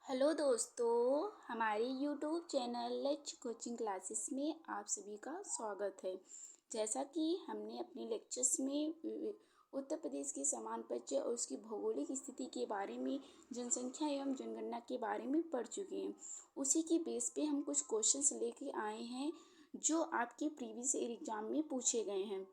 Hello दोस्तों, हमारे YouTube channel let's coaching classes में आप सभी का स्वागत है। जैसा कि हमने अपने लेक्चर्स में उत्तर प्रदेश के समान परिचय और उसकी भौगोलिक स्थिति के बारे में, जनसंख्या एवं जनगणना के बारे में पढ़ चुके हैं। उसी की बेस पे हम कुछ क्वेश्चंस लेके आए हैं जो आपके प्रीवियस ईयर एग्जाम में पूछे गए हैं।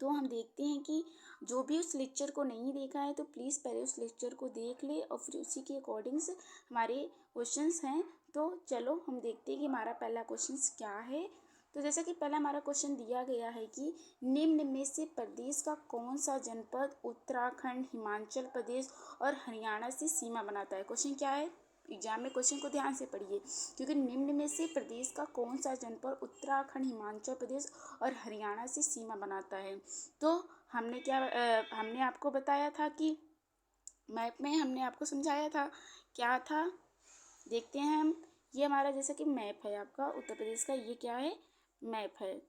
तो हम देखते हैं कि जो भी उस लेक्चर को नहीं देखा है तो प्लीज़ पहले उस लेक्चर को देख ले और फिर उसी के अकॉर्डिंग्स हमारे क्वेश्चंस हैं। तो चलो हम देखते हैं कि हमारा पहला क्वेश्चंस क्या है। तो जैसा कि पहला हमारा क्वेश्चन दिया गया है कि निम्न में से प्रदेश का कौन सा जनपद उत्तराखंड, हिमाचल प्रदेश और हरियाणा से सीमा बनाता है। क्वेश्चन क्या है, एग्जाम में क्वेश्चन को ध्यान से पढ़िए, क्योंकि निम्न में से प्रदेश का कौन सा जनपद उत्तराखंड, हिमाचल प्रदेश और हरियाणा से सीमा बनाता है। तो हमने आपको बताया था कि मैप में हमने आपको समझाया था क्या था। देखते हैं हम, ये हमारा जैसे कि मैप है आपका उत्तर प्रदेश का, ये क्या है, मैप है।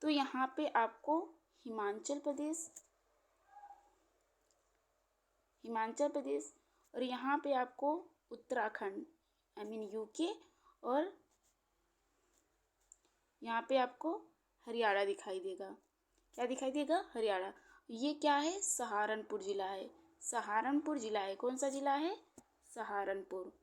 तो यहाँ पे आपको हिमाचल प्रदेश और यहाँ पे आपको उत्तराखंड यूके, और यहाँ पे आपको हरियाणा दिखाई देगा। क्या दिखाई देगा, हरियाणा। ये क्या है, सहारनपुर जिला है। सहारनपुर जिला है, कौन सा जिला है, सहारनपुर।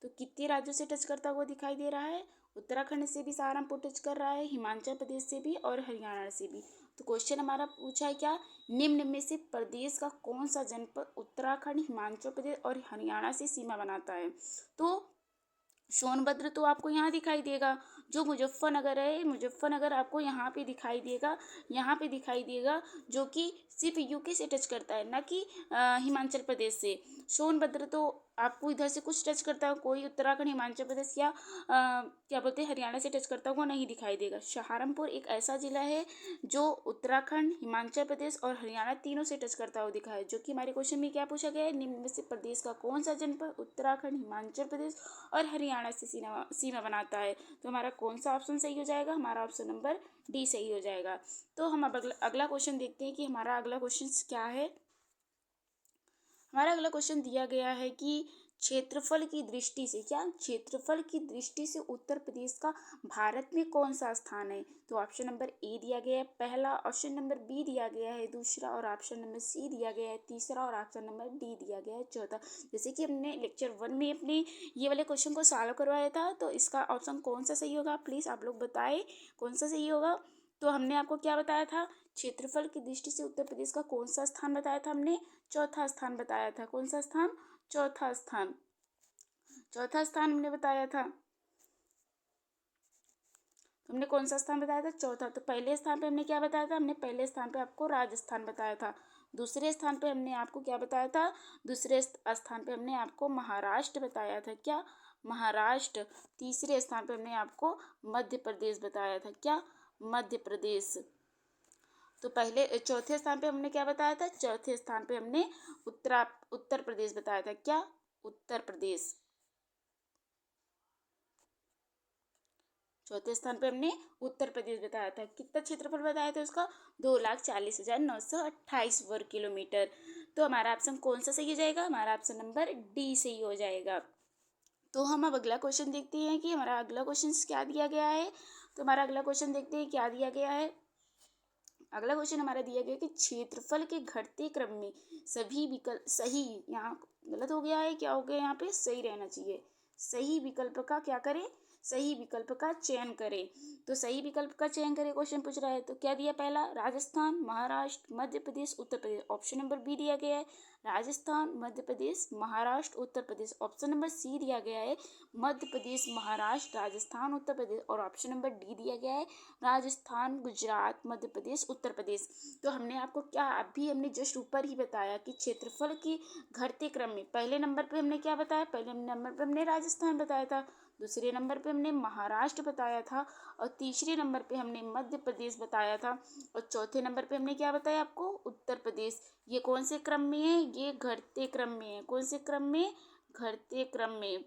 तो कितने राज्यों से टच करता हुआ दिखाई दे रहा है, उत्तराखंड से भी सहारनपुर टच कर रहा है, हिमाचल प्रदेश से भी और हरियाणा से भी। तो क्वेश्चन हमारा पूछा है क्या, निम्न में से प्रदेश का कौन सा जनपद उत्तराखंड, हिमाचल प्रदेश और हरियाणा से सीमा बनाता है। तो सोनभद्र तो आपको यहाँ दिखाई देगा। जो मुजफ्फरनगर है, मुजफ्फरनगर आपको यहाँ पे दिखाई देगा, यहाँ पे दिखाई देगा, जो कि सिर्फ यूके से टच करता है, ना कि हिमाचल प्रदेश से। सोनभद्र तो आपको इधर से कुछ टच करता है, कोई उत्तराखंड, हिमाचल प्रदेश या क्या बोलते हैं हरियाणा से टच करता हुआ नहीं दिखाई देगा। सहारनपुर एक ऐसा जिला है जो उत्तराखंड, हिमाचल प्रदेश और हरियाणा तीनों से टच करता हुआ दिखा है। जो कि हमारे क्वेश्चन में क्या पूछा गया है, निम्न में से प्रदेश का कौन सा जनपद उत्तराखंड, हिमाचल प्रदेश और हरियाणा से सीमा बनाता है। तो हमारा कौन सा ऑप्शन सही हो जाएगा, हमारा ऑप्शन नंबर डी सही हो जाएगा। तो हम अब अगला क्वेश्चन देखते हैं कि हमारा अगला क्वेश्चन क्या है। हमारा अगला क्वेश्चन दिया गया है कि क्षेत्रफल की दृष्टि से, क्या, क्षेत्रफल की दृष्टि से उत्तर प्रदेश का भारत में कौन सा स्थान है। तो ऑप्शन नंबर ए दिया गया है पहला, ऑप्शन नंबर बी दिया गया है दूसरा, और ऑप्शन नंबर सी दिया गया है तीसरा, और ऑप्शन नंबर डी दिया गया है चौथा। जैसे कि हमने लेक्चर 1 में अपने ये वाले क्वेश्चन को सॉल्व करवाया था, तो इसका ऑप्शन कौन सा सही होगा, प्लीज़ आप लोग बताएं कौन सा सही होगा। तो हमने आपको क्या बताया था, क्षेत्रफल की दृष्टि से उत्तर प्रदेश का कौन सा स्थान बताया था, हमने चौथा स्थान बताया था। कौन सा स्थान, चौथा स्थान, चौथा स्थान हमने बताया था। हमने कौन सा स्थान बताया था, चौथा। तो पहले स्थान पे हमने क्या बताया था, हमने पहले स्थान पे आपको राजस्थान बताया था। दूसरे स्थान पे हमने आपको क्या बताया था, दूसरे स्थान पे हमने आपको महाराष्ट्र बताया था, क्या, महाराष्ट्र। तीसरे स्थान पे हमने आपको मध्य प्रदेश बताया था, क्या, मध्य प्रदेश। तो पहले चौथे स्थान पे हमने क्या बताया था, चौथे स्थान पे हमने उत्तर प्रदेश बताया था, क्या, उत्तर प्रदेश। चौथे स्थान पे हमने उत्तर प्रदेश बताया था। कितना क्षेत्रफल बताया था उसका, 2,40,928 वर्ग किलोमीटर। तो हमारा ऑप्शन कौन सा सही हो जाएगा, हमारा ऑप्शन नंबर डी सही हो जाएगा। तो हम अब अगला क्वेश्चन देखते हैं कि हमारा अगला क्वेश्चन क्या दिया गया है। तो हमारा अगला क्वेश्चन देखते हैं क्या दिया गया है। अगला क्वेश्चन हमारा दिया गया कि क्षेत्रफल के घटते क्रम में सभी विकल्प सही, यहाँ गलत हो गया है, क्या हो गया, यहाँ पे सही रहना चाहिए, सही विकल्प का क्या करें, सही विकल्प का चयन करें। तो सही विकल्प का चयन करें क्वेश्चन पूछ रहा है। तो क्या दिया, पहला Rajasthan, Maharashtra, Madhya Pradesh, Uttar Pradesh. Option number B दिया गया है Rajasthan, Madhya Pradesh, Maharashtra, Uttar Pradesh. Option number C दिया गया है मध्य प्रदेश, महाराष्ट्र, राजस्थान, उत्तर प्रदेश। और ऑप्शन नंबर डी दिया गया है राजस्थान, गुजरात, मध्य प्रदेश, उत्तर प्रदेश। तो हमने आपको क्या, अभी हमने जस्ट ऊपर ही बताया कि क्षेत्रफल की घटते क्रम में पहले नंबर पे हमने क्या बताया, पहले नंबर पे हमने राजस्थान बताया था, दूसरे नंबर पे हमने महाराष्ट्र बताया था, और तीसरे नंबर पे हमने मध्य प्रदेश बताया था, और चौथे नंबर पे हमने क्या बताया आपको, उत्तर प्रदेश। ये कौन से क्रम में है, ये घटते क्रम में है। कौन से क्रम में, घटते क्रम में।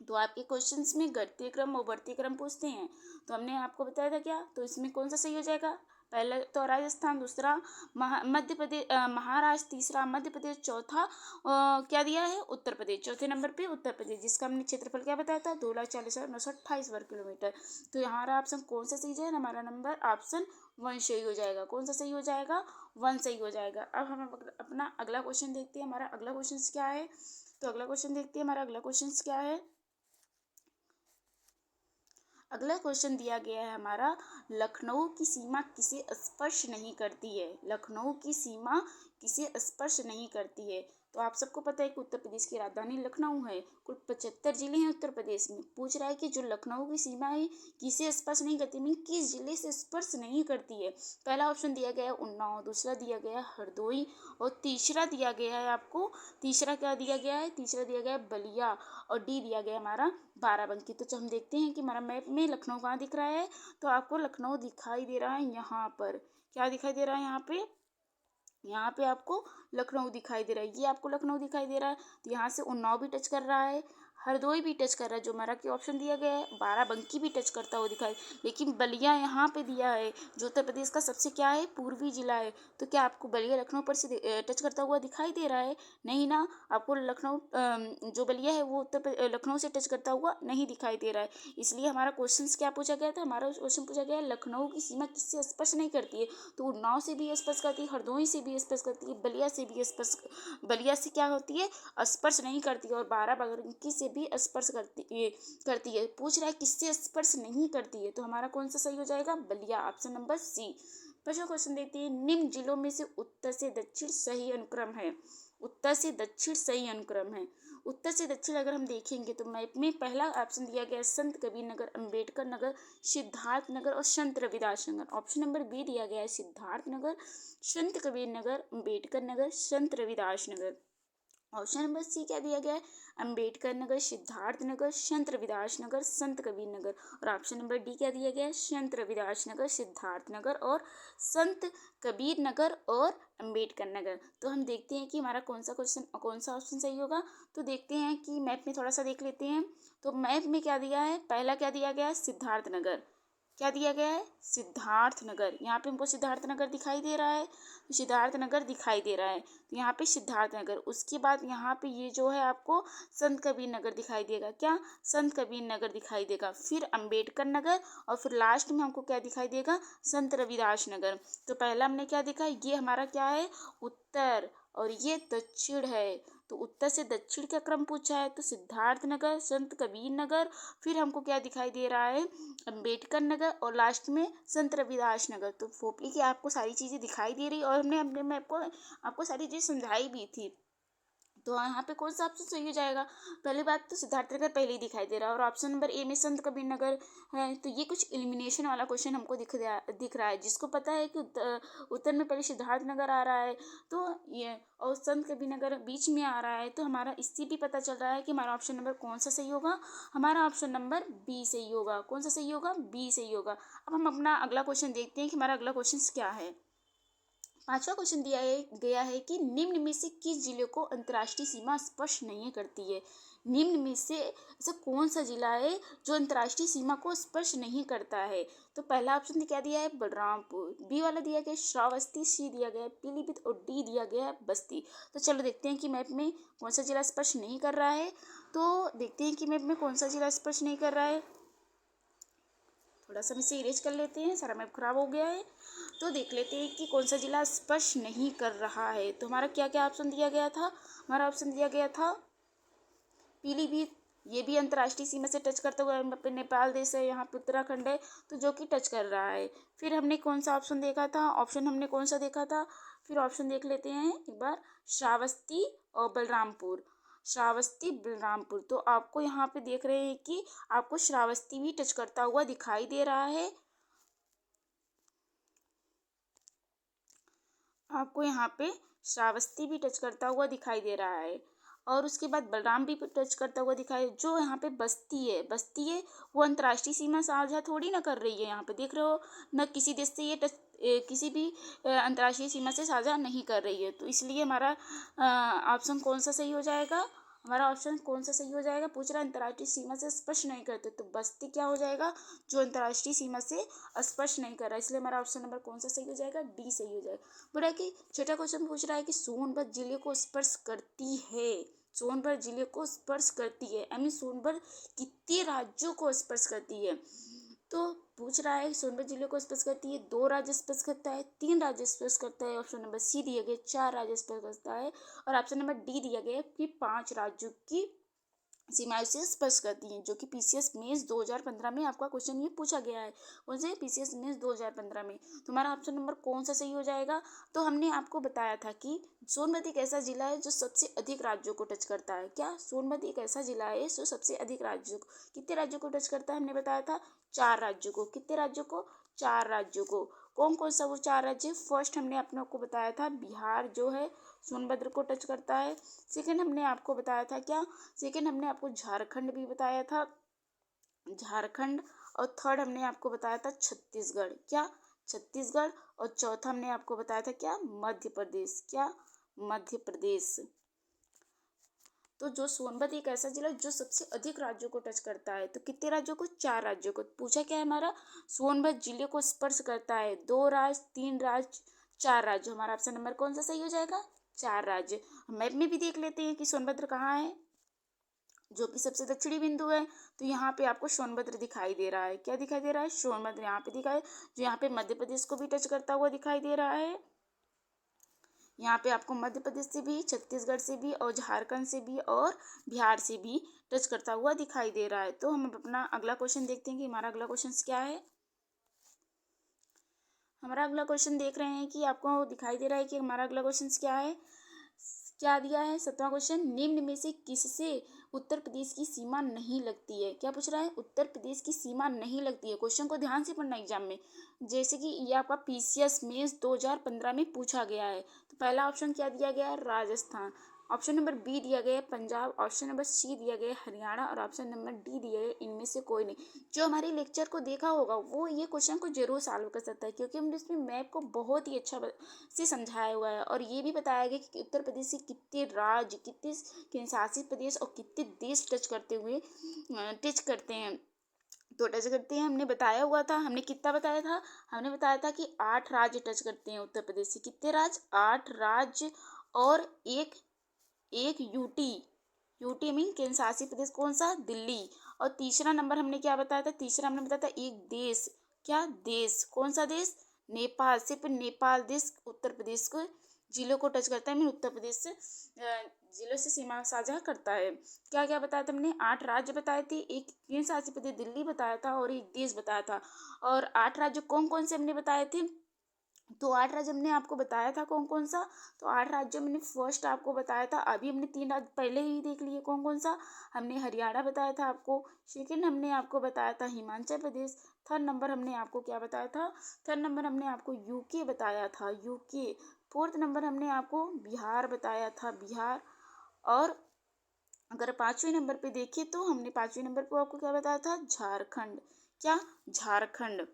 तो आपके क्वेश्चंस में घटते क्रम और बढ़ते क्रम पूछते हैं। तो हमने आपको बताया था क्या, तो इसमें कौन सा सही हो जाएगा, पहला तो राजस्थान, दूसरा मध्य प्रदेश, महाराष्ट्र, तीसरा मध्य प्रदेश, चौथा क्या दिया है उत्तर प्रदेश, चौथे नंबर पे उत्तर प्रदेश, जिसका हमने क्षेत्रफल क्या बताया था 2,40,928 वर्ग किलोमीटर। तो यहाँ हमारा ऑप्शन कौन सा सही है, हमारा नंबर ऑप्शन 1 सही हो जाएगा। कौन सा सही हो जाएगा, 1 सही हो जाएगा। अब हम अपना अगला क्वेश्चन देखते हैं, हमारा अगला क्वेश्चन क्या है। तो अगला क्वेश्चन देखते हैं, हमारा अगला क्वेश्चन क्या है। अगला क्वेश्चन दिया गया है हमारा, लखनऊ की सीमा किसे स्पर्श नहीं करती है। लखनऊ की सीमा किसे स्पर्श नहीं करती है। तो आप सबको पता है कि उत्तर प्रदेश की राजधानी लखनऊ है। कुल 75 जिले हैं उत्तर प्रदेश में। पूछ रहा है कि जो लखनऊ की सीमा है किसे स्पर्श नहीं करती, मीन किस जिले से स्पर्श नहीं करती है। पहला ऑप्शन दिया गया है उन्नाव, दूसरा दिया गया है हरदोई, और तीसरा दिया गया है आपको, तीसरा क्या दिया गया है, तीसरा दिया गया है बलिया, और डी दिया गया हमारा बाराबंकी। तो हम देखते हैं कि हमारा मैप में लखनऊ कहाँ दिख रहा है। तो आपको लखनऊ दिखाई दे रहा है यहाँ पर, क्या दिखाई दे रहा है यहाँ पे, यहाँ पे आपको लखनऊ दिखाई दे रहा है। ये आपको लखनऊ दिखाई दे रहा है। तो यहाँ से उन्नाव भी टच कर रहा है, हरदोई भी टच कर रहा है, जो हमारा की ऑप्शन दिया गया है, बाराबंकी भी टच करता हुआ दिखाई, लेकिन बलिया यहाँ पे दिया है जो उत्तर प्रदेश का सबसे क्या है पूर्वी जिला है। तो क्या आपको बलिया लखनऊ पर से टच करता हुआ दिखाई दे रहा है, नहीं ना। आपको लखनऊ जो बलिया है वो लखनऊ से टच करता हुआ नहीं दिखाई दे रहा है। इसलिए हमारा क्वेश्चन क्या पूछा गया था, हमारा क्वेश्चन पूछा गया है लखनऊ की सीमा किससे स्पर्श नहीं करती है। तो उन्नाव से भी स्पर्श करती है, हरदोई से भी स्पर्श करती है, बलिया से भी स्पर्श, बलिया से क्या होती है स्पर्श नहीं करती है, और बाराबंकी से भी स्पर्श करती है। पूछ रहा है किससे स्पर्श नहीं करती है। तो हमारा कौन सा सही हो जाएगा, बलिया, ऑप्शन नंबर सी। पहला क्वेश्चन देखते हैं, निम्न जिलों में से उत्तर से दक्षिण सही अनुक्रम है। उत्तर से दक्षिण सही अनुक्रम है। उत्तर से दक्षिण अगर हम देखेंगे तो मैप में पहला ऑप्शन दिया गया है संत कबीर नगर, अम्बेडकर नगर, सिद्धार्थ नगर और संत Ravidas Nagar. Option number B दिया गया है सिद्धार्थ नगर, संत कबीर नगर, अम्बेडकर नगर, संत Ravidas Nagar. Option number C क्या दिया गया है, अम्बेडकर नगर, सिद्धार्थ नगर, संत रविदास नगर, संत कबीर नगर। और ऑप्शन नंबर डी क्या दिया गया है, संत रविदास नगर, सिद्धार्थ नगर और संत कबीर नगर और अम्बेडकर नगर। तो हम देखते हैं कि हमारा कौन सा ऑप्शन सही होगा। तो देखते हैं कि मैप में थोड़ा सा देख लेते हैं। तो मैप में क्या दिया है, पहला क्या दिया गया है सिद्धार्थ नगर, क्या दिया गया है सिद्धार्थ नगर। यहाँ पे हमको सिद्धार्थ नगर दिखाई दे रहा है, तो सिद्धार्थ नगर दिखाई दे रहा है, तो यहाँ पे सिद्धार्थ नगर। उसके बाद यहाँ पे ये जो है आपको संत कबीर नगर दिखाई देगा, क्या संत कबीर नगर दिखाई देगा, फिर अम्बेडकर नगर, और फिर लास्ट में हमको क्या दिखाई देगा, संत रविदास नगर। तो पहला हमने क्या देखा, ये हमारा क्या है उत्तर, और ये दक्षिण है। तो उत्तर से दक्षिण का क्रम पूछा है, तो सिद्धार्थ नगर, संत कबीर नगर, फिर हमको क्या दिखाई दे रहा है अम्बेडकर नगर, और लास्ट में संत रविदास नगर। तो होपली कि आपको सारी चीज़ें दिखाई दे रही, और हमने अपने मैप को आपको सारी चीज़ समझाई भी थी। तो यहाँ पे कौन सा ऑप्शन सही हो जाएगा, पहली बात तो सिद्धार्थ नगर पहले ही दिखाई दे रहा है, और ऑप्शन नंबर ए में संत कबीर नगर है। तो ये कुछ एलिमिनेशन वाला क्वेश्चन हमको दिख रहा है, जिसको पता है कि उत्तर में पहले सिद्धार्थ नगर आ रहा है, तो ये और संत कबीर नगर बीच में आ रहा है, तो हमारा इससे भी पता चल रहा है कि हमारा ऑप्शन नंबर कौन सा सही होगा, हमारा ऑप्शन नंबर बी सही होगा। कौन सा सही होगा, बी सही होगा। अब हम अपना अगला क्वेश्चन देखते हैं कि हमारा अगला क्वेश्चन क्या है। पांचवा क्वेश्चन दिया गया है कि निम्न में से किस जिले को अंतर्राष्ट्रीय सीमा स्पर्श नहीं करती है। निम्न में से ऐसा कौन सा जिला है जो अंतर्राष्ट्रीय सीमा को स्पर्श नहीं करता है। तो पहला ऑप्शन क्या दिया है बलरामपुर, बी वाला दिया गया श्रावस्ती, सी दिया गया है पीलीभीत और डी दिया गया है बस्ती। तो चलो देखते हैं कि मैप में कौन सा जिला स्पर्श नहीं कर रहा है। तो देखते हैं कि मैप में कौन सा जिला स्पर्श नहीं कर रहा है। थोड़ा सा इसे इरेज कर लेते हैं, सारा मैप खराब हो गया है। तो देख लेते हैं कि कौन सा जिला स्पर्श नहीं कर रहा है। तो हमारा क्या क्या ऑप्शन दिया गया था, हमारा ऑप्शन दिया गया था पीलीभीत, ये भी अंतर्राष्ट्रीय सीमा से टच करता हुआ नेपाल देश है, यहाँ पे उत्तराखंड है, तो जो कि टच कर रहा है। फिर हमने कौन सा ऑप्शन देखा था, ऑप्शन हमने कौन सा देखा था, फिर ऑप्शन देख लेते हैं एक बार, श्रावस्ती और बलरामपुर, श्रावस्ती बलरामपुर। तो आपको यहाँ पे देख रहे हैं कि आपको श्रावस्ती भी टच करता हुआ दिखाई दे रहा है, आपको यहाँ पे श्रावस्ती भी टच करता हुआ दिखाई दे रहा है, और उसके बाद बलराम भी टच करता हुआ दिखाई। जो यहाँ पे बस्ती है वो अंतर्राष्ट्रीय सीमा साझा थोड़ी ना कर रही है। यहाँ पे देख रहे हो न किसी देश से ये किसी भी अंतर्राष्ट्रीय सीमा से साझा नहीं कर रही है। तो इसलिए हमारा ऑप्शन कौन सा सही हो जाएगा, हमारा ऑप्शन कौन सा सही हो जाएगा? पूछ रहा है अंतर्राष्ट्रीय सीमा से स्पर्श नहीं करते, तो बस्ती क्या हो जाएगा? जो अंतर्राष्ट्रीय सीमा से स्पर्श नहीं कर रहा, इसलिए हमारा ऑप्शन नंबर कौन सा सही हो जाएगा? डी सही हो जाएगा। बोला कि छोटा क्वेश्चन पूछ रहा है कि सोनभद्र जिले को स्पर्श करती है, सोनभद्र जिले को स्पर्श करती है, आई मीन सोनभद्र कितने राज्यों को स्पर्श करती है? तो पूछ रहा है सोनभद्र जिले को स्पर्श करती है, 2 राज्य स्पर्श करता है, 3 राज्य स्पर्श करता है, ऑप्शन नंबर सी दिया गया 4 राज्य स्पर्श करता है, और ऑप्शन नंबर डी दिया गया कि 5 राज्यों की सीमाएं से स्पर्श करती हैं, जो कि पीसीएस मेंस 2015 में आपका क्वेश्चन ये पूछा गया है। कौन से? पीसीएस मेंस 2015 में। तो हमारा ऑप्शन नंबर कौन सा सही हो जाएगा? तो हमने आपको बताया था कि सोनभद्र एक ऐसा जिला है जो सबसे अधिक राज्यों को टच करता है। क्या? सोनभद्र एक ऐसा जिला है जो सबसे अधिक राज्यों को, कितने राज्यों को टच करता है? हमने बताया था 4 राज्यों को। कितने राज्यों को? 4 राज्यों को। कौन कौन सा वो 4 राज्य? फर्स्ट हमने अपने आपको बताया था बिहार जो है सोनभद्र को टच करता है। सेकंड हमने आपको बताया था क्या? सेकंड हमने आपको झारखंड भी बताया था, झारखंड। और थर्ड हमने आपको बताया था छत्तीसगढ़। क्या? छत्तीसगढ़। और चौथा हमने आपको बताया था क्या? मध्य प्रदेश। क्या? मध्य प्रदेश। तो जो सोनभद्र एक ऐसा जिला जो सबसे अधिक राज्यों को टच करता है, तो कितने राज्यों को? 4 राज्यों को। पूछा क्या है हमारा? सोनभद्र जिले को स्पर्श करता है 2 राज्य, 3 राज्य, 4 राज्य। हमारा ऑप्शन नंबर कौन सा सही हो जाएगा? 4 राज्य। मैप में भी देख लेते हैं कि सोनभद्र कहाँ है, जो कि सबसे दक्षिणी बिंदु है। तो यहाँ पे आपको सोनभद्र दिखाई दे रहा है। क्या दिखाई दे रहा है? सोनभद्र यहाँ पे दिखाई, जो यहाँ पे मध्य प्रदेश को भी टच करता हुआ दिखाई दे रहा है। यहाँ पे आपको मध्य प्रदेश से भी, छत्तीसगढ़ से भी, और झारखंड से भी, और बिहार से भी टच करता हुआ दिखाई दे रहा है। तो हम अपना अगला क्वेश्चन देखते हैं कि हमारा अगला क्वेश्चन क्या है। हमारा अगला क्वेश्चन देख रहे हैं कि आपको दिखाई दे रहा है कि हमारा अगला क्वेश्चन क्या है। क्या दिया है? 7वां क्वेश्चन, निम्न में से किससे उत्तर प्रदेश की सीमा नहीं लगती है? क्या पूछ रहा है? उत्तर प्रदेश की सीमा नहीं लगती है। क्वेश्चन को ध्यान से पढ़ना एग्जाम में, जैसे कि ये आपका पीसीएस मेंस 2015 में पूछा गया है। तो पहला ऑप्शन क्या दिया गया है? राजस्थान। ऑप्शन नंबर बी दिया गया है पंजाब। ऑप्शन नंबर सी दिया गया है हरियाणा। और ऑप्शन नंबर डी दिया गया है इनमें से कोई नहीं। जो हमारे लेक्चर को देखा होगा वो ये क्वेश्चन को जरूर सॉल्व कर सकता है, क्योंकि हमने इसमें मैप को बहुत ही अच्छा से समझाया हुआ है, और ये भी बताया गया कि उत्तर प्रदेश से कितने राज्य, कितने केंद्र शासित प्रदेश और कितने देश टच करते हैं। तो टच करते हैं हमने बताया हुआ था। हमने कितना बताया था? हमने बताया था कि 8 राज्य टच करते हैं उत्तर प्रदेश से। कितने राज्य? 8 राज्य। और एक यूटी, यूटी मीन केंद्र शासित प्रदेश कौन सा? दिल्ली। और तीसरा नंबर हमने क्या बताया था? तीसरा हमने बताया था एक देश। क्या? देश। कौन सा देश? नेपाल। सिर्फ नेपाल देश उत्तर प्रदेश को जिलों को टच करता है, मीन उत्तर प्रदेश से जिलों से सीमा साझा करता है। क्या क्या बताया था हमने? 8 राज्य बताए थे, एक केंद्र शासित प्रदेश दिल्ली बताया था, और एक देश बताया था। और 8 राज्य कौन कौन से हमने बताए थे? तो 8 राज्य हमने आपको बताया था कौन कौन सा। तो 8 राज्यों में फर्स्ट आपको बताया था, अभी हमने 3 राज्य पहले ही देख लिए कौन कौन सा। हमने हरियाणा बताया था आपको। सेकेंड हमने आपको बताया था हिमाचल प्रदेश। थर्ड नंबर हमने आपको क्या बताया था? थर्ड नंबर हमने आपको यूके बताया था, यूके। फोर्थ नंबर हमने आपको बिहार बताया था, बिहार। और अगर 5वें नंबर पे देखें तो हमने 5वें नंबर पे आपको क्या बताया था? झारखंड। क्या? झारखंड।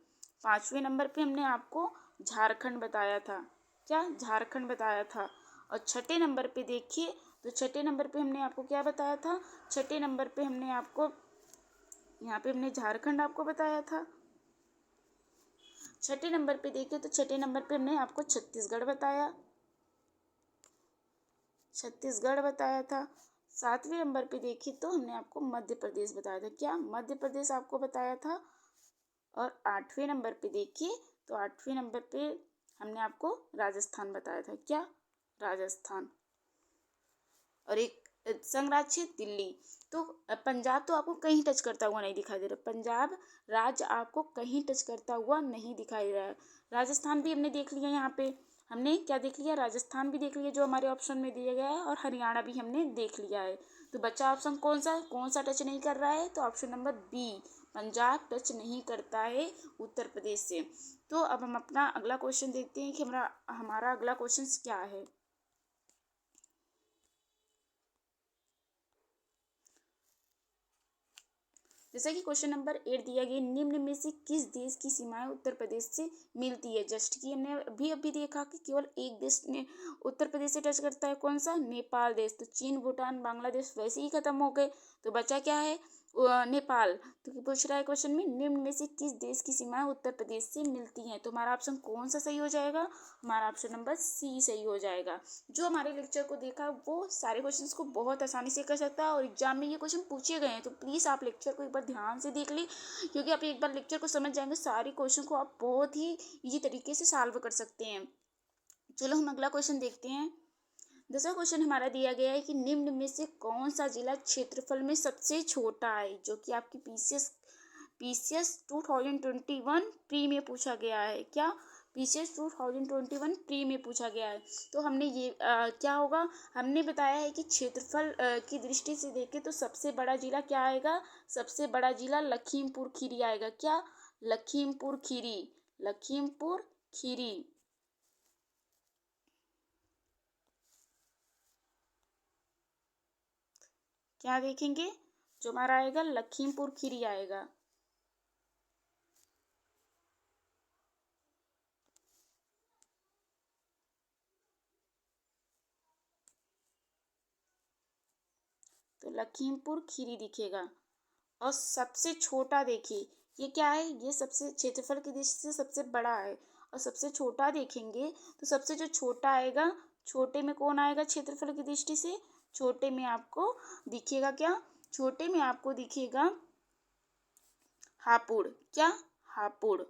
5वें नंबर पे हमने आपको झारखंड बताया था। क्या? झारखंड बताया था। और 6ठे नंबर पे देखिए तो 6ठे नंबर पे हमने आपको क्या बताया था? 6ठे नंबर पे हमने आपको, यहाँ पे हमने झारखंड आपको बताया था। 6ठे नंबर पे देखिए तो 6ठे नंबर पे हमने आपको छत्तीसगढ़ बताया, छत्तीसगढ़ बताया था। 7वें नंबर पे देखिए तो हमने आपको मध्य प्रदेश बताया था। क्या? मध्य प्रदेश आपको बताया था। और 8वें नंबर पे देखिए तो 8वें नंबर पे हमने आपको राजस्थान बताया था। क्या? राजस्थान। और एक संघ राज्य दिल्ली। तो पंजाब तो आपको कहीं टच करता हुआ नहीं दिखाई दे रहा, पंजाब राज्य आपको कहीं टच करता हुआ नहीं दिखाई दे रहा है। राजस्थान भी हमने देख लिया, यहाँ पे हमने क्या देख लिया? राजस्थान भी देख लिया जो हमारे ऑप्शन में दिया गया है, और हरियाणा भी हमने देख लिया है। तो बच्चा ऑप्शन कौन सा टच नहीं कर रहा है? तो option number B, Punjab touch नहीं करता है उत्तर प्रदेश से। तो अब हम अपना अगला क्वेश्चन देखते हैं कि हमारा अगला क्वेश्चन क्या है। जैसा कि क्वेश्चन नंबर 8 दिया गया, निम्न में से किस देश की सीमाएं उत्तर प्रदेश से मिलती है। जस्ट कि हमने अभी देखा कि केवल एक देश ने उत्तर प्रदेश से टच करता है, कौन सा, नेपाल देश। तो चीन, भूटान, बांग्लादेश वैसे ही खत्म हो गए, तो बचा क्या है, नेपाल। तो पूछ रहा है क्वेश्चन में, निम्न में से किस देश की सीमाएं उत्तर प्रदेश से मिलती हैं। तो हमारा ऑप्शन कौन सा सही हो जाएगा, हमारा ऑप्शन नंबर सी सही हो जाएगा। जो हमारे लेक्चर को देखा वो सारे क्वेश्चंस को बहुत आसानी से कर सकता है, और एग्जाम में ये क्वेश्चन पूछे गए हैं। तो प्लीज़ आप लेक्चर को एक बार ध्यान से देख ली, क्योंकि आप एक बार लेक्चर को समझ जाएंगे, सारे क्वेश्चन को आप बहुत ही ईजी तरीके से सॉल्व कर सकते हैं। चलो हम अगला क्वेश्चन देखते हैं। 10वां क्वेश्चन हमारा दिया गया है कि निम्न में से कौन सा जिला क्षेत्रफल में सबसे छोटा है, जो कि आपकी पीसीएस 2021 प्री में पूछा गया है। क्या, पीसीएस 2021 प्री में पूछा गया है। तो हमने ये क्या होगा, हमने बताया है कि क्षेत्रफल की दृष्टि से देखें तो सबसे बड़ा जिला क्या आएगा, सबसे बड़ा जिला लखीमपुर खीरी आएगा। क्या, लखीमपुर खीरी, लखीमपुर खीरी। क्या देखेंगे, जो हमारा आएगा लखीमपुर खीरी आएगा। तो लखीमपुर खीरी दिखेगा। और सबसे छोटा देखिए, ये क्या है, ये सबसे क्षेत्रफल की दृष्टि से सबसे बड़ा है। और सबसे छोटा देखेंगे तो सबसे जो छोटा आएगा, छोटे में कौन आएगा क्षेत्रफल की दृष्टि से, छोटे में आपको दिखेगा क्या, छोटे में आपको दिखेगा हापुड़। क्या, हापुड़।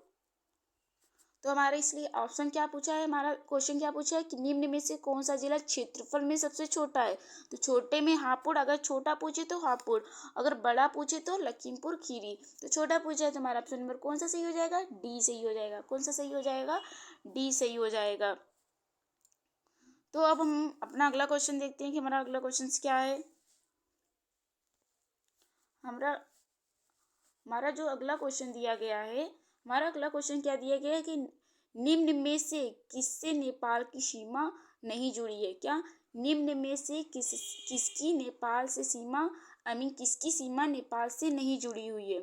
तो हमारे इसलिए ऑप्शन क्या पूछा है, हमारा क्वेश्चन क्या पूछा है कि निम्न में से कौन सा जिला क्षेत्रफल में सबसे छोटा है। तो छोटे में हापुड़, अगर छोटा पूछे तो हापुड़, अगर बड़ा पूछे तो लखीमपुर खीरी। तो छोटा पूछा है तो हमारा ऑप्शन नंबर कौन सा सही हो जाएगा, डी सही हो जाएगा। कौन सा सही हो जाएगा, डी सही हो जाएगा। तो अब हम अपना अगला क्वेश्चन देखते हैं कि हमारा अगला क्वेश्चन क्या है। हमारा हमारा जो अगला क्वेश्चन दिया गया है, हमारा अगला क्वेश्चन क्या दिया गया है कि निम्न में से किससे नेपाल की सीमा नहीं जुड़ी है। क्या, निम्न में से किसकी नेपाल से सीमा, आई मीन किसकी सीमा नेपाल से नहीं जुड़ी हुई है।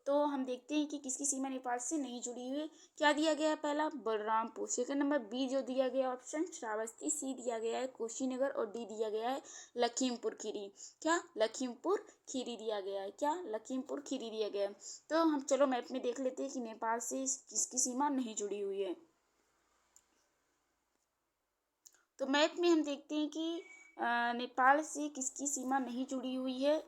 तो हम देखते हैं कि किसकी सीमा नेपाल से नहीं जुड़ी हुई है। क्या दिया गया है, पहला बलरामपुर, सेकंड नंबर बी जो दिया गया ऑप्शन श्रावस्ती, सी दिया गया है कुशीनगर, और डी दिया गया है लखीमपुर खीरी। क्या, लखीमपुर खीरी दिया गया है। क्या, लखीमपुर खीरी दिया गया है। तो हम चलो मैप में देख लेते हैं कि नेपाल से किसकी सीमा नहीं जुड़ी हुई है। तो मैप में हम देखते हैं कि नेपाल से किसकी सीमा नहीं जुड़ी हुई है।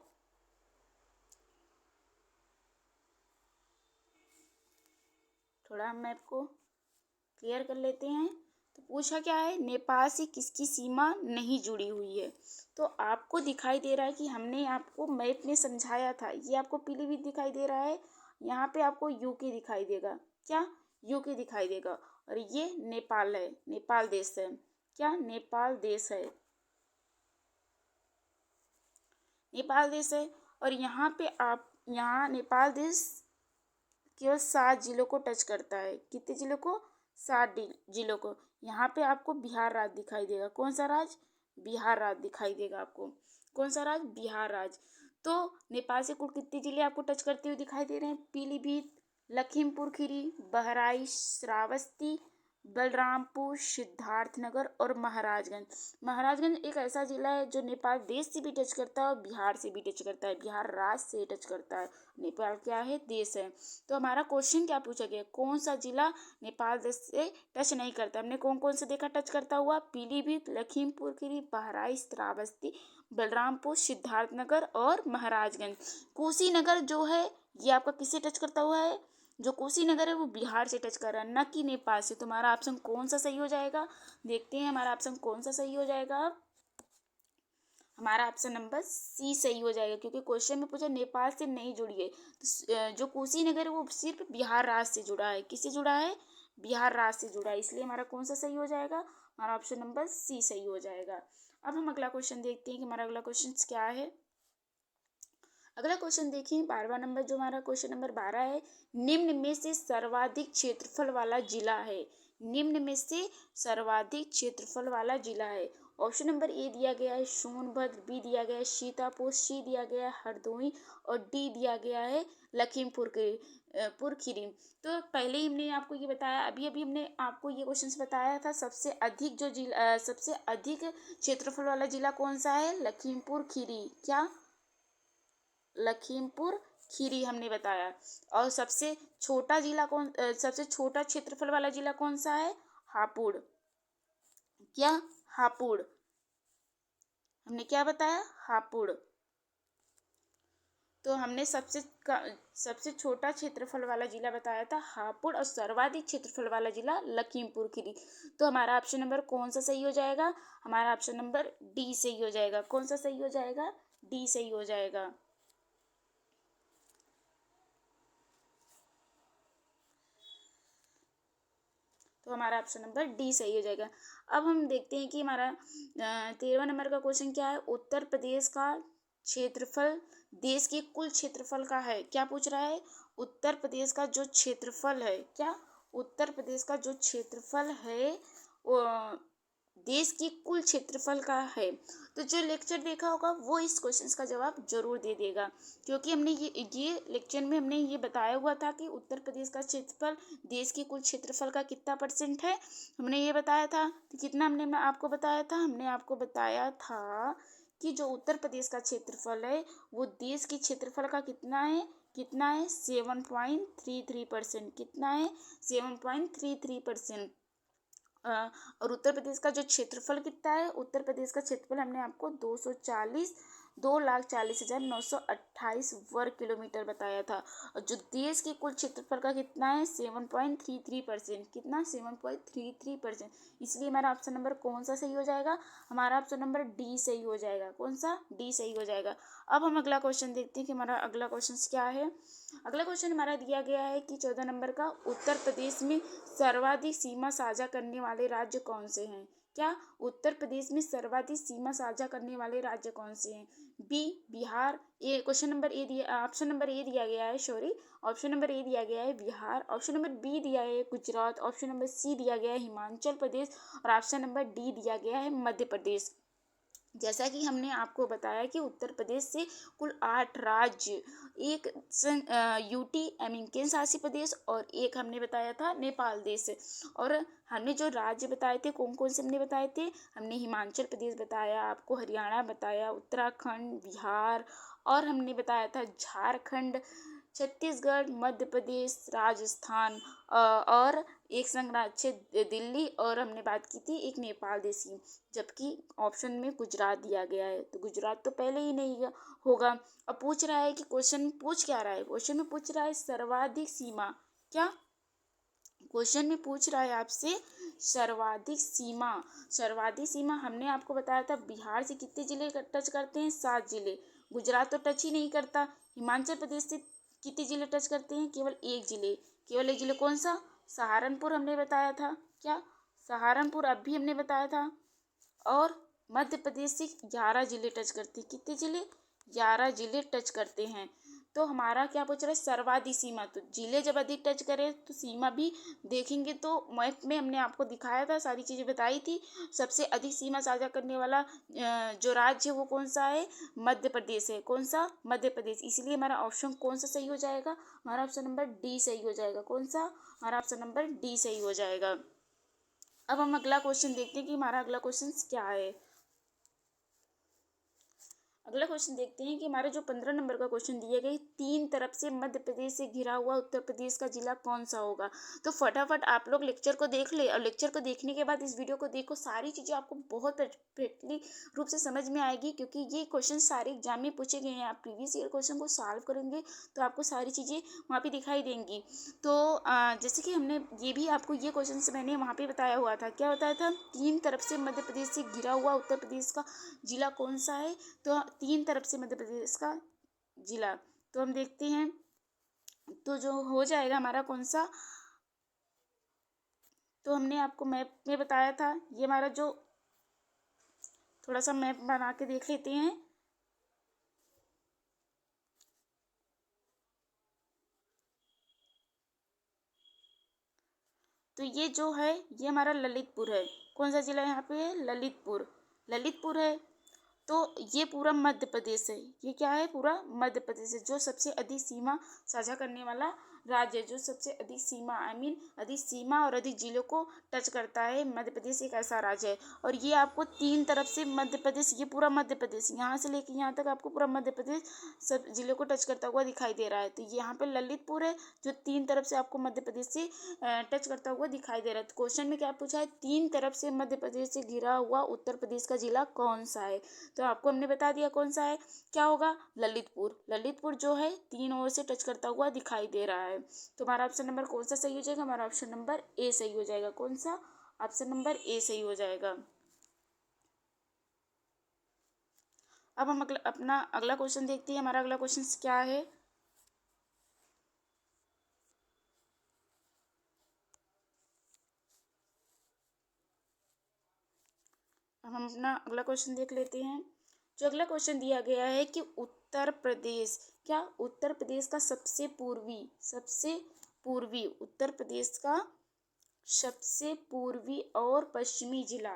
थोड़ा हम मैप को क्लियर कर लेते हैं। तो पूछा क्या है, नेपाल से किसकी सीमा नहीं जुड़ी हुई है। तो आपको दिखाई दे रहा है कि हमने आपको मैप में समझाया था, ये आपको पीलीभीत दिखाई दे रहा है, यहाँ पे आपको यूके दिखाई देगा। क्या, यूके दिखाई देगा, और ये नेपाल है, नेपाल देश है। क्या, नेपाल देश है, नेपाल देश है। और यहाँ पे आप, यहाँ नेपाल देश केवल 7 जिलों को टच करता है। कितने जिलों को, 7 जिलों को। यहाँ पे आपको बिहार राज्य दिखाई देगा। कौन सा राज्य, बिहार राज्य दिखाई देगा आपको। कौन सा राज्य, बिहार राज्य। तो नेपाल से कुल कितने जिले आपको टच करते हुए दिखाई दे रहे हैं, पीलीभीत, लखीमपुर खीरी, बहराइच, श्रावस्ती, बलरामपुर, सिद्धार्थनगर और महाराजगंज। महाराजगंज एक ऐसा जिला है जो नेपाल देश से भी टच करता है और बिहार से भी टच करता है, बिहार राज्य से टच करता है। नेपाल क्या है, देश है। तो हमारा क्वेश्चन क्या पूछा गया, कौन सा जिला नेपाल देश से टच नहीं करता। हमने कौन कौन से देखा टच करता हुआ, पीलीभीत, लखीमपुर खीरी, बहराइच, श्रावस्ती, बलरामपुर, सिद्धार्थनगर और महाराजगंज। कुशीनगर जो है ये आपका किससे टच करता हुआ है, जो कुशीनगर है वो बिहार से टच कर रहा है, न कि नेपाल से। तो हमारा ऑप्शन कौन सा सही हो जाएगा, देखते हैं हमारा ऑप्शन कौन सा सही हो जाएगा। हमारा ऑप्शन नंबर सी सही हो जाएगा, क्योंकि क्वेश्चन में पूछा नेपाल से नहीं जुड़ी है। तो जो कुशीनगर है वो सिर्फ बिहार राज्य से जुड़ा है। किससे जुड़ा है, बिहार राज्य से जुड़ा है, इसलिए हमारा कौन सा सही हो जाएगा, हमारा ऑप्शन नंबर सी सही हो जाएगा। अब हम अगला क्वेश्चन देखते हैं कि हमारा अगला क्वेश्चन क्या है। अगला क्वेश्चन देखिए 12वां नंबर, जो हमारा क्वेश्चन नंबर 12 है, निम्न में से सर्वाधिक क्षेत्रफल वाला जिला है। निम्न में से सर्वाधिक क्षेत्रफल वाला जिला है। ऑप्शन नंबर ए दिया गया है सोनभद्र, बी दिया गया है सीतापुर, सी दिया गया है हरदोई और डी दिया गया है लखीमपुर के पुर खीरी। तो पहले ही हमने आपको ये बताया, अभी अभी हमने आपको ये क्वेश्चन बताया था, सबसे अधिक जो जिला सबसे अधिक क्षेत्रफल वाला जिला कौन सा है, लखीमपुर खीरी। क्या, लखीमपुर खीरी हमने बताया। और सबसे छोटा जिला सबसे छोटा क्षेत्रफल वाला जिला कौन सा है, हापुड़। क्या, हापुड़। हमने क्या बताया, हापुड़। तो हमने सबसे छोटा क्षेत्रफल वाला जिला बताया था हापुड़ और सर्वाधिक क्षेत्रफल वाला जिला लखीमपुर खीरी। तो हमारा ऑप्शन नंबर कौन सा सही हो जाएगा, हमारा ऑप्शन नंबर डी सही हो जाएगा। कौन सा सही हो जाएगा, डी सही हो जाएगा। तो हमारा ऑप्शन नंबर डी सही हो जाएगा। अब हम देखते हैं कि हमारा 13वां नंबर का क्वेश्चन क्या है, उत्तर प्रदेश का क्षेत्रफल देश के कुल क्षेत्रफल का है। क्या पूछ रहा है, उत्तर प्रदेश का जो क्षेत्रफल है, क्या, उत्तर प्रदेश का जो क्षेत्रफल है वो देश की कुल क्षेत्रफल का है। तो जो लेक्चर देखा होगा वो इस क्वेश्चन का जवाब जरूर दे देगा, क्योंकि हमने ये लेक्चर में हमने ये बताया हुआ था कि उत्तर प्रदेश का क्षेत्रफल देश की कुल क्षेत्रफल का कितना % है। हमने ये बताया था, तो कितना हमने आपको बताया था, हमने आपको बताया था कि जो उत्तर प्रदेश का क्षेत्रफल है वो देश के क्षेत्रफल का कितना है, कितना है, 7.33%। कितना है, 7.33%। और उत्तर प्रदेश का जो क्षेत्रफल कितना है, उत्तर प्रदेश का क्षेत्रफल हमने आपको 2,40,928 वर्ग किलोमीटर बताया था। और जो देश के कुल क्षेत्रफल का कितना है, 7.33%। कितना, 7.33%। इसलिए हमारा ऑप्शन नंबर कौन सा सही हो जाएगा, हमारा ऑप्शन नंबर डी सही हो जाएगा। कौन सा, डी सही हो जाएगा। अब हम अगला क्वेश्चन देखते हैं कि हमारा अगला क्वेश्चन क्या है। अगला क्वेश्चन हमारा दिया गया है कि 14 नंबर का, उत्तर प्रदेश में सर्वाधिक सीमा साझा करने वाले राज्य कौन से हैं। क्या, उत्तर प्रदेश में सर्वाधिक सीमा साझा करने वाले राज्य कौन से हैं, B Bihar, A question number A दिया ऑप्शन नंबर ए दिया गया है, सॉरी ऑप्शन नंबर ए दिया गया है बिहार, ऑप्शन नंबर बी दिया है गुजरात, ऑप्शन नंबर सी दिया गया है हिमाचल प्रदेश और ऑप्शन नंबर डी दिया गया है मध्य प्रदेश। जैसा कि हमने आपको बताया कि उत्तर प्रदेश से कुल 8 राज्य, एक यूटी केंद्र शासित प्रदेश और एक हमने बताया था नेपाल देश। और हमने जो राज्य बताए थे कौन कौन से हमने बताए थे, हमने हिमाचल प्रदेश बताया आपको, हरियाणा बताया, उत्तराखंड, बिहार और हमने बताया था झारखंड, छत्तीसगढ़, मध्य प्रदेश, राजस्थान और एक संघ राज्य दिल्ली और हमने बात की थी एक नेपाल देश की। जबकि ऑप्शन में गुजरात दिया गया है, तो गुजरात तो पहले ही नहीं होगा। अब पूछ रहा है कि क्वेश्चन पूछ क्या रहा है, क्वेश्चन में पूछ रहा है सर्वाधिक सीमा। क्या, क्वेश्चन में पूछ रहा है आपसे सर्वाधिक सीमा। सर्वाधिक सीमा हमने आपको बताया था बिहार से कितने जिले टच करते हैं, 7 जिले। गुजरात तो टच ही नहीं करता। हिमाचल प्रदेश से कितने जिले टच करते हैं, केवल एक जिले, केवल एक जिले कौन सा, सहारनपुर हमने बताया था। क्या, सहारनपुर अब भी हमने बताया था। और मध्य प्रदेश से 11 जिले टच करते हैं, कितने जिले, 11 जिले टच करते हैं। तो हमारा क्या पूछ रहा है, सर्वाधिक सीमा। तो जिले जब अधिक टच करें तो सीमा भी देखेंगे। तो मैप में हमने आपको दिखाया था, सारी चीज़ें बताई थी। सबसे अधिक सीमा साझा करने वाला जो राज्य है वो कौन सा है, मध्य प्रदेश है। कौन सा, मध्य प्रदेश। इसलिए हमारा ऑप्शन कौन सा सही हो जाएगा, हमारा ऑप्शन नंबर डी सही हो जाएगा। कौन सा, हमारा ऑप्शन नंबर डी सही हो जाएगा। अब हम अगला क्वेश्चन देखते हैं कि हमारा अगला क्वेश्चन क्या है। अगला क्वेश्चन देखते हैं कि हमारे जो 15 नंबर का क्वेश्चन दिया गया, 3 तरफ से मध्य प्रदेश से घिरा हुआ उत्तर प्रदेश का जिला कौन सा होगा। तो फटाफट आप लोग लेक्चर को देख ले और लेक्चर को देखने के बाद इस वीडियो को देखो, सारी चीज़ें आपको बहुत परफेक्टली रूप से समझ में आएगी, क्योंकि ये क्वेश्चन सारे एग्जाम में पूछे गए हैं। आप प्रीवियस ईयर क्वेश्चन को सॉल्व करेंगे तो आपको सारी चीज़ें वहाँ पर दिखाई देंगी। तो जैसे कि हमने ये भी आपको ये क्वेश्चन से मैंने वहाँ पर बताया हुआ था, क्या बताया था, 3 तरफ से मध्य प्रदेश से घिरा हुआ उत्तर प्रदेश का जिला कौन सा है। तो 3 तरफ से मध्य प्रदेश का जिला, तो हम देखते हैं, तो जो हो जाएगा हमारा कौन सा, तो हमने आपको मैप में बताया था। ये हमारा जो थोड़ा सा मैप बना के देख लेते हैं। तो ये जो है ये हमारा ललितपुर है। कौन सा जिला यहाँ पे है, ललितपुर। ललितपुर है। तो ये पूरा मध्य प्रदेश है। ये क्या है? पूरा मध्य प्रदेश है, जो सबसे अधिक सीमा साझा करने वाला राज्य है, जो सबसे अधिक सीमा अधिक सीमा और अधिक जिलों को टच करता है। मध्य प्रदेश एक ऐसा राज्य है। और ये आपको तीन तरफ से मध्य प्रदेश, ये पूरा मध्य प्रदेश यहाँ से लेके यहाँ तक आपको पूरा मध्य प्रदेश सब जिलों को टच करता हुआ दिखाई दे रहा है। तो यहाँ पे ललितपुर है, जो तीन तरफ से आपको मध्य प्रदेश से टच करता हुआ दिखाई दे रहा है। तो क्वेश्चन में क्या पूछा है? तीन तरफ से मध्य प्रदेश से घिरा हुआ उत्तर प्रदेश का जिला कौन सा है? तो आपको हमने बता दिया कौन सा है। क्या होगा? ललितपुर। ललितपुर जो है तीन ओर से टच करता हुआ दिखाई दे रहा है। तो हमारा ऑप्शन नंबर कौन सा सही हो जाएगा? हमारा ऑप्शन नंबर ए सही हो जाएगा। कौन सा? ऑप्शन नंबर ए सही हो जाएगा। अब हम अपना अगला क्वेश्चन देखते हैं। हमारा अगला क्वेश्चन क्या है? अब हम अपना अगला क्वेश्चन देख लेते हैं। जो अगला क्वेश्चन दिया गया है कि उत्तर प्रदेश, क्या उत्तर प्रदेश का सबसे पूर्वी उत्तर प्रदेश का सबसे पूर्वी और पश्चिमी जिला।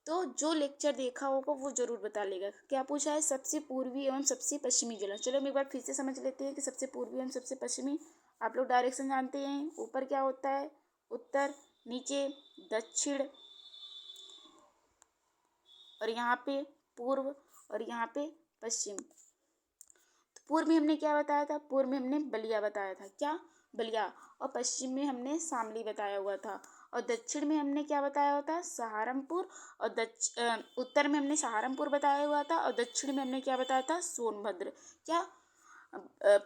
तो जो लेक्चर देखा होगा वो जरूर बता लेगा। क्या पूछा है? सबसे पूर्वी एवं सबसे पश्चिमी जिला। चलो हम एक बार फिर से समझ लेते हैं कि सबसे पूर्वी एवं सबसे पश्चिमी। आप लोग डायरेक्शन जानते हैं। ऊपर क्या होता है? उत्तर, नीचे दक्षिण, और यहाँ पे पूर्व, और यहाँ पे पश्चिम। तो पूर्व में हमने क्या बताया था? पूर्व में हमने बलिया बताया था। क्या? बलिया। और पश्चिम में हमने शामली बताया हुआ था। और दक्षिण में हमने क्या बताया हुआ था? सहारनपुर। और उत्तर में हमने सहारनपुर बताया हुआ था। और दक्षिण में हमने क्या बताया था? सोनभद्र। क्या?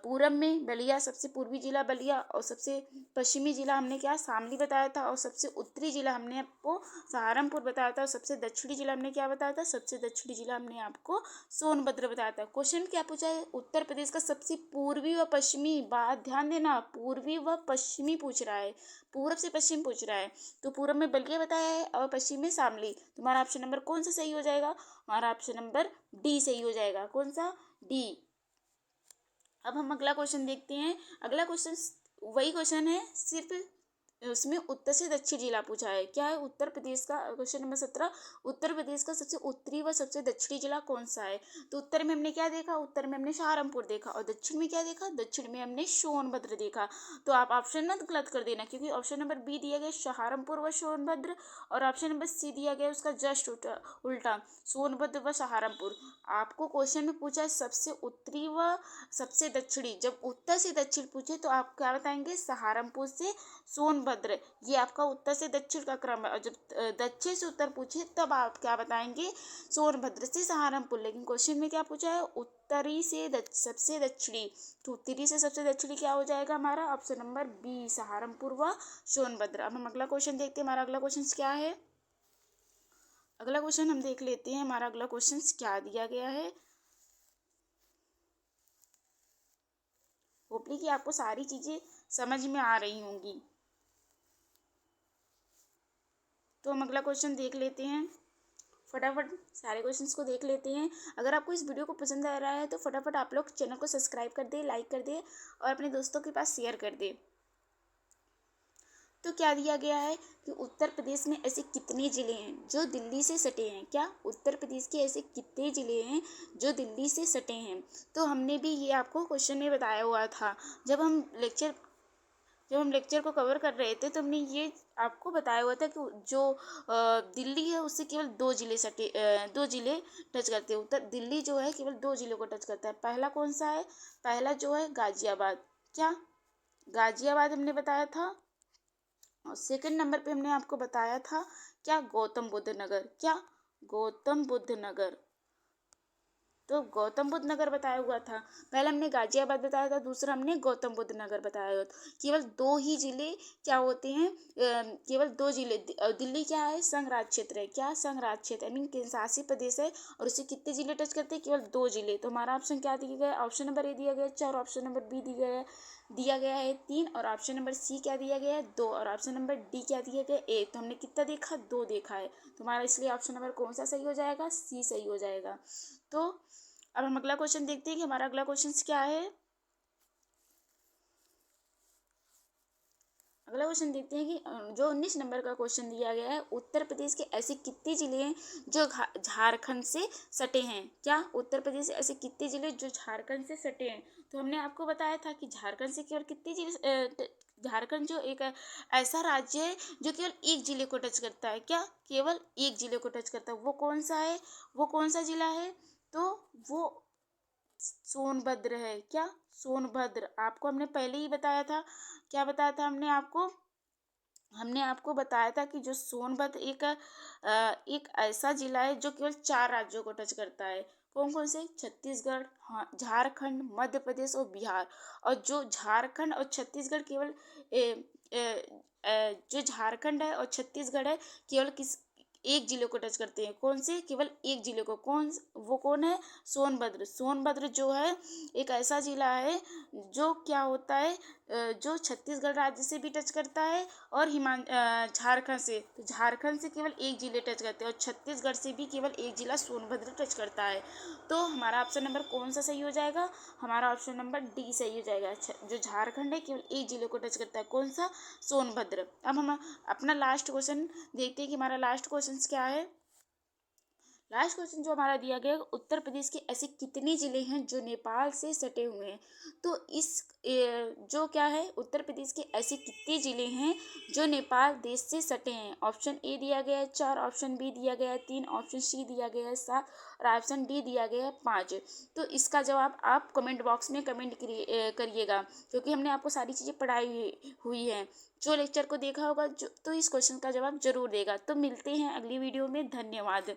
पूरब में बलिया, सबसे पूर्वी जिला बलिया, और सबसे पश्चिमी जिला हमने क्या? शामली बताया था। और सबसे उत्तरी जिला हमने आपको सहारनपुर बताया था। और सबसे दक्षिणी जिला हमने क्या बताया था? सबसे दक्षिणी जिला हमने आपको सोनभद्र बताया था। क्वेश्चन क्या पूछा है? उत्तर प्रदेश का सबसे पूर्वी व पश्चिमी, बात ध्यान देना, पूर्वी व पश्चिमी पूछ रहा है, पूरब से पश्चिम पूछ रहा है। तो पूरब में बलिया बताया है और पश्चिम में शामली। तुम्हारा ऑप्शन नंबर कौन सा सही हो जाएगा? हमारा ऑप्शन नंबर डी सही हो जाएगा। कौन सा? डी। अब हम अगला क्वेश्चन देखते हैं। अगला क्वेश्चन वही क्वेश्चन है, सिर्फ उसमें उत्तर से दक्षिण जिला पूछा है। क्या है? उत्तर प्रदेश का क्वेश्चन नंबर 17, उत्तर प्रदेश का सबसे उत्तरी व सबसे दक्षिणी जिला कौन सा है? तो उत्तर में हमने क्या देखा? उत्तर में हमने सहारनपुर देखा। और दक्षिण में क्या देखा? दक्षिण में हमने सोनभद्र देखा। तो आप ऑप्शन मत गलत कर देना, क्योंकि ऑप्शन नंबर बी दिया गया सहारनपुर व सोनभद्र, और ऑप्शन नंबर सी दिया गया उसका जस्ट उल्टा, सोनभद्र व सहारनपुर। आपको क्वेश्चन में पूछा है सबसे उत्तरी व सबसे दक्षिणी। जब उत्तर से दक्षिण पूछे तो आप क्या बताएंगे? सहारनपुर से सोनभद्र। ये आपका उत्तर से दक्षिण का क्रम है। और जब दक्षिण से उत्तर पूछे तब आप क्या बताएंगे? सोनभद्र से सहारनपुर। लेकिन क्वेश्चन में क्या पूछा है? उत्तरी से सबसे दक्षिणी। तो उत्तरी से सबसे दक्षिणी क्या हो जाएगा? हमारा ऑप्शन नंबर बी, सहारनपुर व सोनभद्र। अब हम अगला क्वेश्चन देखते हैं। हमारा अगला क्वेश्चन क्या है? अगला क्वेश्चन हम देख लेते हैं। हमारा अगला क्वेश्चन क्या दिया गया है। होपली कि आपको सारी चीजें समझ में आ रही होंगी। तो हम अगला क्वेश्चन देख लेते हैं। फटाफट सारे क्वेश्चंस को देख लेते हैं। अगर आपको इस वीडियो को पसंद आ रहा है तो फटाफट आप लोग चैनल को सब्सक्राइब कर दे, लाइक कर दे, और अपने दोस्तों के पास शेयर कर दे। तो क्या दिया गया है कि उत्तर प्रदेश में ऐसे कितने ज़िले हैं जो दिल्ली से सटे हैं? क्या? उत्तर प्रदेश के ऐसे कितने ज़िले हैं जो दिल्ली से सटे हैं? तो हमने भी ये आपको क्वेश्चन में बताया हुआ था। जब हम लेक्चर को कवर कर रहे थे तो हमने ये आपको बताया हुआ था कि जो दिल्ली है उससे केवल दो ज़िले टच करते हैं। उत्तर दिल्ली जो है केवल दो ज़िलों को टच करता है। पहला कौन सा है? पहला जो है गाजियाबाद। क्या? गाजियाबाद हमने बताया था। और सेकंड नंबर पे हमने आपको बताया था क्या? गौतम बुद्ध नगर। क्या? गौतम बुद्ध नगर। तो गौतम बुद्ध नगर बताया हुआ था। पहले हमने गाजियाबाद बताया था, दूसरा हमने गौतम बुद्ध नगर बताया हुआ था। केवल दो ही जिले क्या होते हैं? केवल दो जिले। दिल्ली क्या है? संघ राज क्षेत्र है। क्या? संघ राज क्षेत्र आई मीन केंद्र शासित प्रदेश है। और उसे कितने जिले टच करते हैं? केवल दो जिले। तो हमारा ऑप्शन क्या दिया गया? ऑप्शन नंबर ए दिया गया 4, ऑप्शन नंबर बी दिया गया है 3, और ऑप्शन नंबर सी क्या दिया गया है? 2, और ऑप्शन नंबर डी क्या दिया गया? 1। तो हमने कितना देखा? 2 देखा है। तुम्हारा इसलिए ऑप्शन नंबर कौन सा सही हो जाएगा? सी सही हो जाएगा। तो अब हम अगला क्वेश्चन देखते हैं कि हमारा अगला क्वेश्चन क्या है। अगला क्वेश्चन देखते हैं कि जो 19 नंबर का क्वेश्चन दिया गया है, उत्तर प्रदेश के ऐसे कितने जिले हैं जो झारखंड से सटे हैं। क्या उत्तर प्रदेश से ऐसे कितने जिले जो झारखंड से सटे हैं। तो हमने आपको बताया था कि झारखंड से केवल कितने जिले, झारखंड जो एक ऐसा राज्य है जो केवल एक जिले को टच करता है। क्या केवल एक जिले को टच करता है, वो कौन सा है, वो कौन सा जिला है। तो वो सोनभद्र है। क्या सोनभद्र, आपको हमने पहले ही बताया था। क्या बताया था हमने आपको बताया था कि जो सोनभद्र एक ऐसा जिला है जो केवल 4 राज्यों को टच करता है। कौन कौन से, छत्तीसगढ़, हाँ, झारखंड, मध्य प्रदेश और बिहार। और जो झारखंड और छत्तीसगढ़ केवल जो झारखंड है और छत्तीसगढ़ है केवल किस एक जिले को टच करते हैं। कौन से, केवल एक जिले को। वो कौन है, सोनभद्र। सोनभद्र जो है एक ऐसा जिला है जो क्या होता है, जो छत्तीसगढ़ राज्य से भी टच करता है और झारखंड से, तो झारखंड से केवल एक जिले टच करते हैं और छत्तीसगढ़ से भी केवल एक जिला सोनभद्र टच करता है। तो हमारा ऑप्शन नंबर कौन सा सही हो जाएगा, हमारा ऑप्शन नंबर डी सही हो जाएगा। जो झारखंड है केवल एक जिले को टच करता है, कौन सा, सोनभद्र। अब हम अपना लास्ट क्वेश्चन देखते हैं कि हमारा लास्ट क्वेश्चन क्या है। लास्ट क्वेश्चन जो हमारा दिया गया, उत्तर प्रदेश के ऐसे कितने जिले हैं जो नेपाल से सटे हुए हैं। तो जो क्या है, उत्तर प्रदेश के ऐसे कितने जिले हैं जो नेपाल देश से सटे हैं। ऑप्शन ए दिया गया है 4, ऑप्शन बी दिया गया है 3, ऑप्शन सी दिया गया है 7 और ऑप्शन डी दिया गया है 5। तो इसका जवाब आप कमेंट बॉक्स में कमेंट करिएगा, क्योंकि हमने आपको सारी चीज़ें पढ़ाई हुई हैं। जो लेक्चर को देखा होगा तो इस क्वेश्चन का जवाब जरूर देगा। तो मिलते हैं अगली वीडियो में। धन्यवाद।